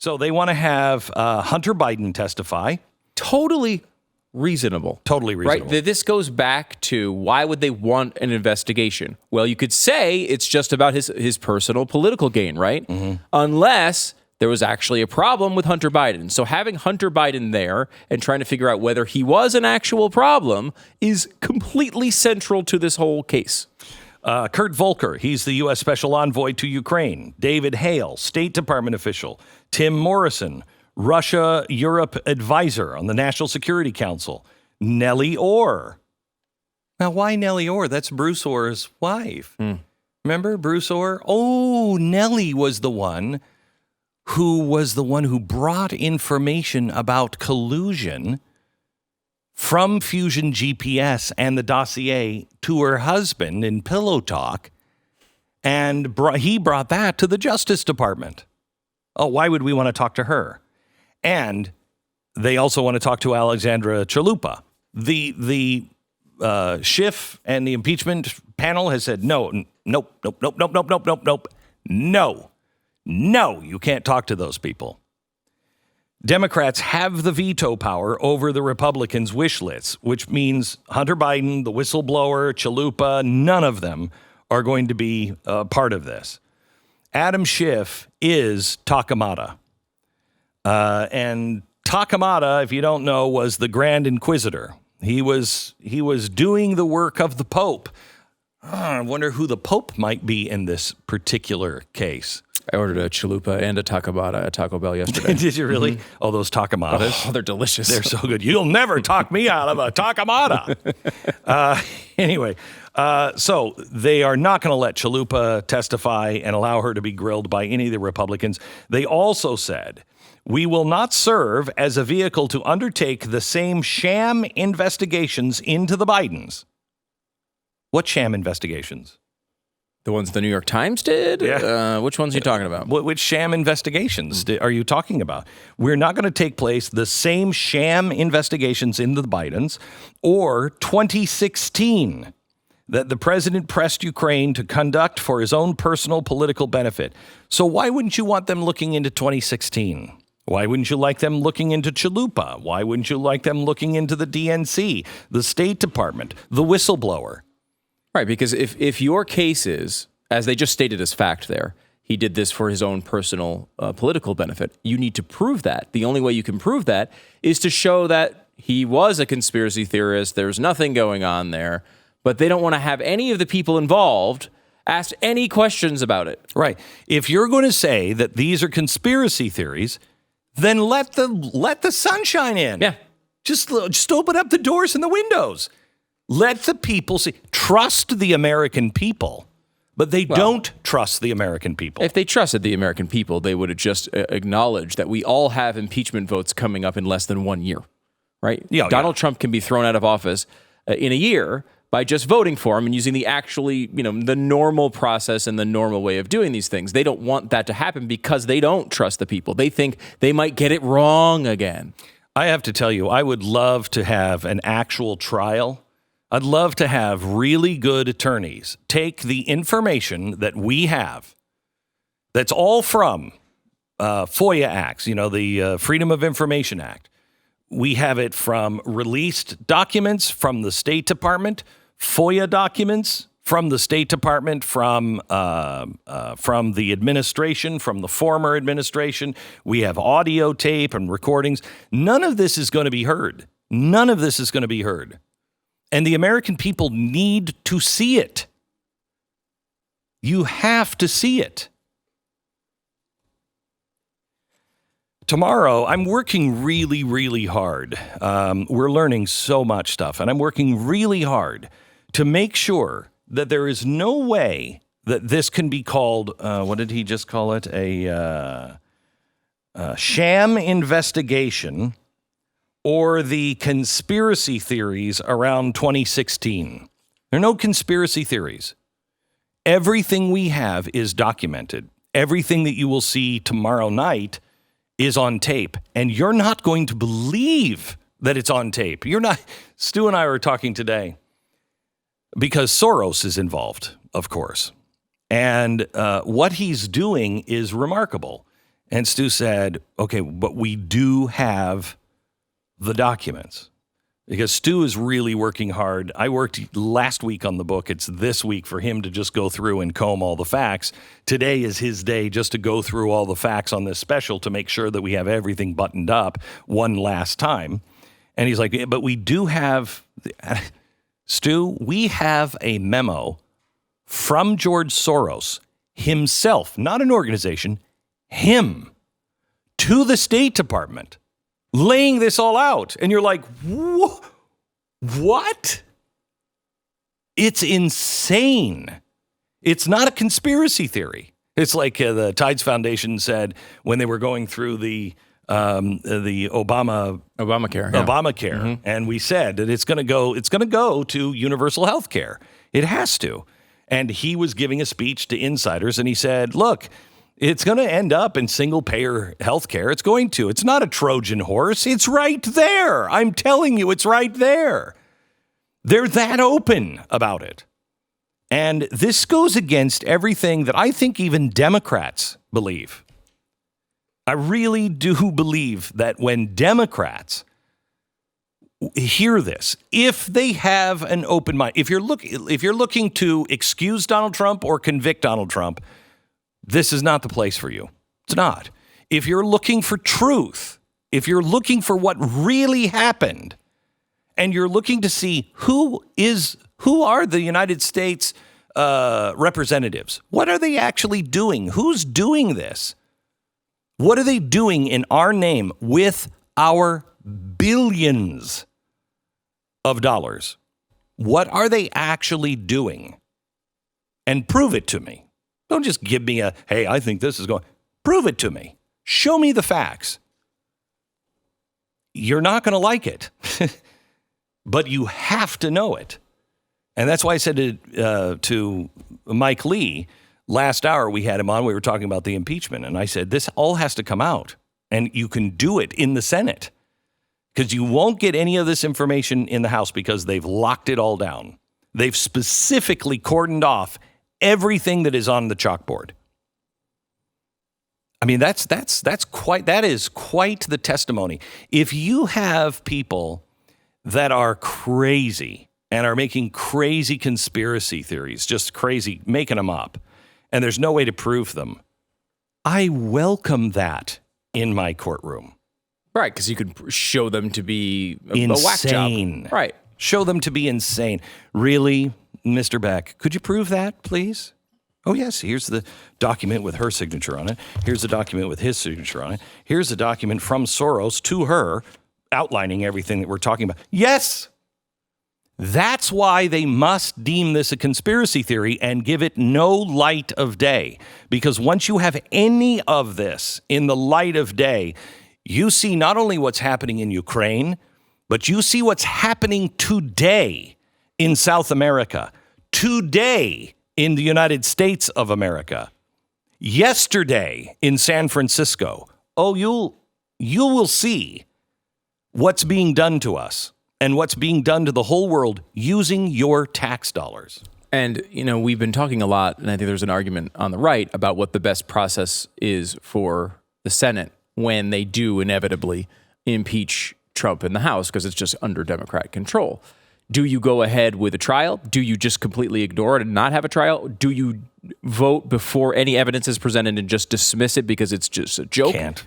So they want to have Hunter Biden testify. Totally reasonable. Totally reasonable. Right? This goes back to why would they want an investigation? Well, you could say it's just about his personal political gain, right? Mm-hmm. Unless there was actually a problem with Hunter Biden. So having Hunter Biden there and trying to figure out whether he was an actual problem is completely central to this whole case. Kurt Volker, he's the U.S. Special Envoy to Ukraine. David Hale, State Department official. Tim Morrison, Russia-Europe advisor on the National Security Council. Nellie Ohr. Now, why Nellie Ohr? That's Bruce Ohr's wife. Remember Bruce Ohr? Oh, Nellie was the one who brought information about collusion from Fusion GPS and the dossier to her husband in Pillow Talk, and he brought that to the Justice Department. Oh, why would we want to talk to her? And they also want to talk to Alexandra Chalupa. The Schiff and the impeachment panel has said, no, you can't talk to those people. Democrats have the veto power over the Republicans' wish lists, which means Hunter Biden, the whistleblower, Chalupa, none of them are going to be part of this. Adam Schiff is Torquemada. And Torquemada, if you don't know, was the Grand Inquisitor. He was doing the work of the Pope. I wonder who the Pope might be in this particular case. I ordered a chalupa and a Torquemada at Taco Bell yesterday. Did you really? Mm-hmm. Oh, those Torquemadas. Oh, they're delicious. They're so good. You'll never talk me out of a Torquemada. Anyway, so they are not going to let Chalupa testify and allow her to be grilled by any of the Republicans. They also said, we will not serve as a vehicle to undertake the same sham investigations into the Bidens. What sham investigations? The ones the New York Times did? Yeah. Which ones are you talking about? Which sham investigations are you talking about? We're not going to take place the same sham investigations into the Bidens or 2016 that the president pressed Ukraine to conduct for his own personal political benefit. So why wouldn't you want them looking into 2016? Why wouldn't you like them looking into Chalupa? Why wouldn't you like them looking into the DNC, the State Department, the whistleblower? Right, because if your case is, as they just stated as fact there, he did this for his own personal political benefit, you need to prove that. The only way you can prove that is to show that he was a conspiracy theorist, there's nothing going on there, but they don't want to have any of the people involved asked any questions about it. Right. If you're going to say that these are conspiracy theories, then let the sunshine in. Yeah. Just open up the doors and the windows. Let the people see. Trust the American people, but they don't trust the American people. If they trusted the American people, they would have just acknowledged that we all have impeachment votes coming up in less than 1 year, right? Yeah, Donald Trump can be thrown out of office in a year by just voting for him and using the normal process and the normal way of doing these things. They don't want that to happen because they don't trust the people. They think they might get it wrong again. I have to tell you, I would love to have an actual trial. I'd love to have really good attorneys take the information that we have, that's all from FOIA Acts, the Freedom of Information Act. We have it from released documents from the State Department, FOIA documents from the State Department, from the administration, from the former administration. We have audio tape and recordings. None of this is going to be heard. None of this is going to be heard. And the American people need to see it. You have to see it. Tomorrow, I'm working really, really hard. We're learning so much stuff, and I'm working really hard to make sure that there is no way that this can be called, what did he just call it? A sham investigation or the conspiracy theories around 2016. There are no conspiracy theories. Everything we have is documented. Everything that you will see tomorrow night is on tape. And you're not going to believe that it's on tape. Stu and I were talking today because Soros is involved, of course. And what he's doing is remarkable. And Stu said, okay, but we do have the documents. Because Stu is really working hard. I worked last week on the book. It's this week for him to just go through and comb all the facts. Today is his day just to go through all the facts on this special to make sure that we have everything buttoned up one last time. And he's like, but we do have, Stu, we have a memo from George Soros himself, not an organization, him, to the State Department, laying this all out. And you're like, what? It's insane. It's not a conspiracy theory. It's like the Tides Foundation said when they were going through the Obamacare, and we said that it's going to go to universal health care. It has to. And he was giving a speech to insiders, and he said, look, it's going to end up in single-payer health care. It's going to. It's not a Trojan horse. It's right there. I'm telling you, it's right there. They're that open about it. And this goes against everything that I think even Democrats believe. I really do believe that when Democrats hear this, if they have an open mind, if you're looking to excuse Donald Trump or convict Donald Trump, this is not the place for you. It's not. If you're looking for truth, if you're looking for what really happened, and you're looking to see who are the United States representatives, what are they actually doing? Who's doing this? What are they doing in our name with our billions of dollars? What are they actually doing? And prove it to me. Don't just give me hey, I think this is going. Prove it to me. Show me the facts. You're not going to like it, but you have to know it. And that's why I said to Mike Lee, last hour we had him on, we were talking about the impeachment, and I said, this all has to come out, and you can do it in the Senate, because you won't get any of this information in the House because they've locked it all down. They've specifically cordoned off everything that is on the chalkboard. I mean, that is quite the testimony. If you have people that are crazy and are making crazy conspiracy theories, just crazy, making them up, and there's no way to prove them, I welcome that in my courtroom. Right, because you could show them to be insane. A whack job. Right. Show them to be insane. Really, Mr. Beck, could you prove that, please? Oh, yes, here's the document with her signature on it. Here's the document with his signature on it. Here's the document from Soros to her outlining everything that we're talking about. Yes, that's why they must deem this a conspiracy theory and give it no light of day. Because once you have any of this in the light of day, you see not only what's happening in Ukraine, but you see what's happening today in South America, today in the United States of America, yesterday in San Francisco. Oh, you will see what's being done to us and what's being done to the whole world using your tax dollars. And, we've been talking a lot, and I think there's an argument on the right about what the best process is for the Senate when they do inevitably impeach Trump in the House, because it's just under Democrat control. Do you go ahead with a trial? Do you just completely ignore it and not have a trial? Do you vote before any evidence is presented and just dismiss it because it's just a joke? Can't.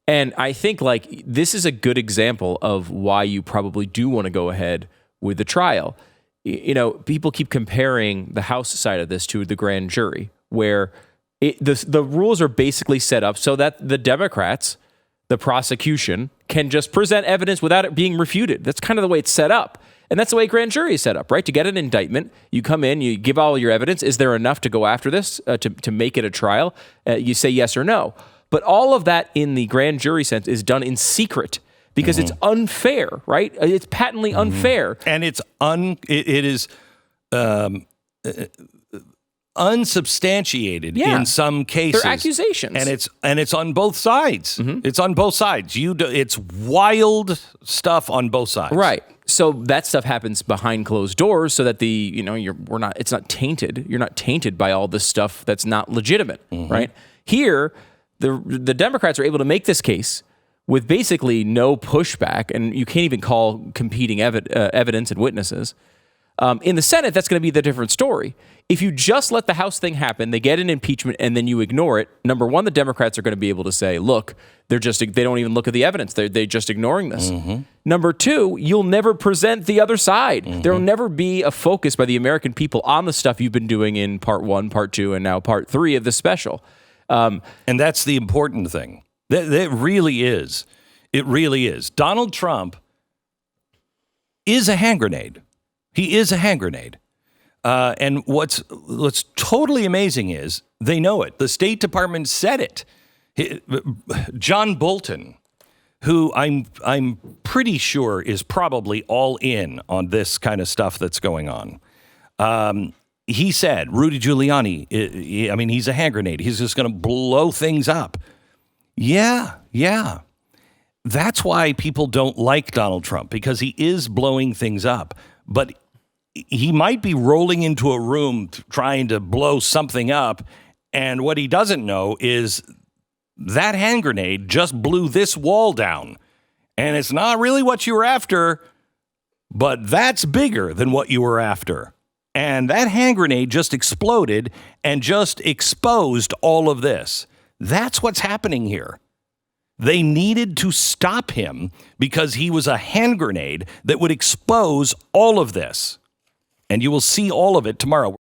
And I think this is a good example of why you probably do want to go ahead with the trial. People keep comparing the House side of this to the grand jury, where the rules are basically set up so that the Democrats, the prosecution, can just present evidence without it being refuted. That's kind of the way it's set up. And that's the way grand jury is set up, right? To get an indictment, you come in, you give all your evidence. Is there enough to go after this, to make it a trial? You say yes or no. But all of that in the grand jury sense is done in secret because it's unfair, right? It's patently unfair. And it is unsubstantiated in some cases. They're accusations. And it's on both sides. It's on both sides. It's wild stuff on both sides. Right. So that stuff happens behind closed doors so that it's not tainted. You're not tainted by all this stuff that's not legitimate, right? Here, the Democrats are able to make this case with basically no pushback, and you can't even call competing evidence and witnesses. In the Senate, that's going to be the different story. If you just let the House thing happen, they get an impeachment, and then you ignore it. Number one, the Democrats are going to be able to say, look, they don't even look at the evidence. They're just ignoring this. Mm-hmm. Number two, you'll never present the other side. Mm-hmm. There will never be a focus by the American people on the stuff you've been doing in part 1, part 2, and now part 3 of the special. And that's the important thing. That really is. It really is. Donald Trump is a hand grenade. He is a hand grenade. And what's totally amazing is they know it. The State Department said it. John Bolton, who I'm pretty sure is probably all in on this kind of stuff that's going on. He said, Rudy Giuliani, he's a hand grenade. He's just going to blow things up. Yeah. That's why people don't like Donald Trump, because he is blowing things up. But he might be rolling into a room trying to blow something up, and what he doesn't know is that hand grenade just blew this wall down. And it's not really what you were after, but that's bigger than what you were after. And that hand grenade just exploded and just exposed all of this. That's what's happening here. They needed to stop him because he was a hand grenade that would expose all of this. And you will see all of it tomorrow.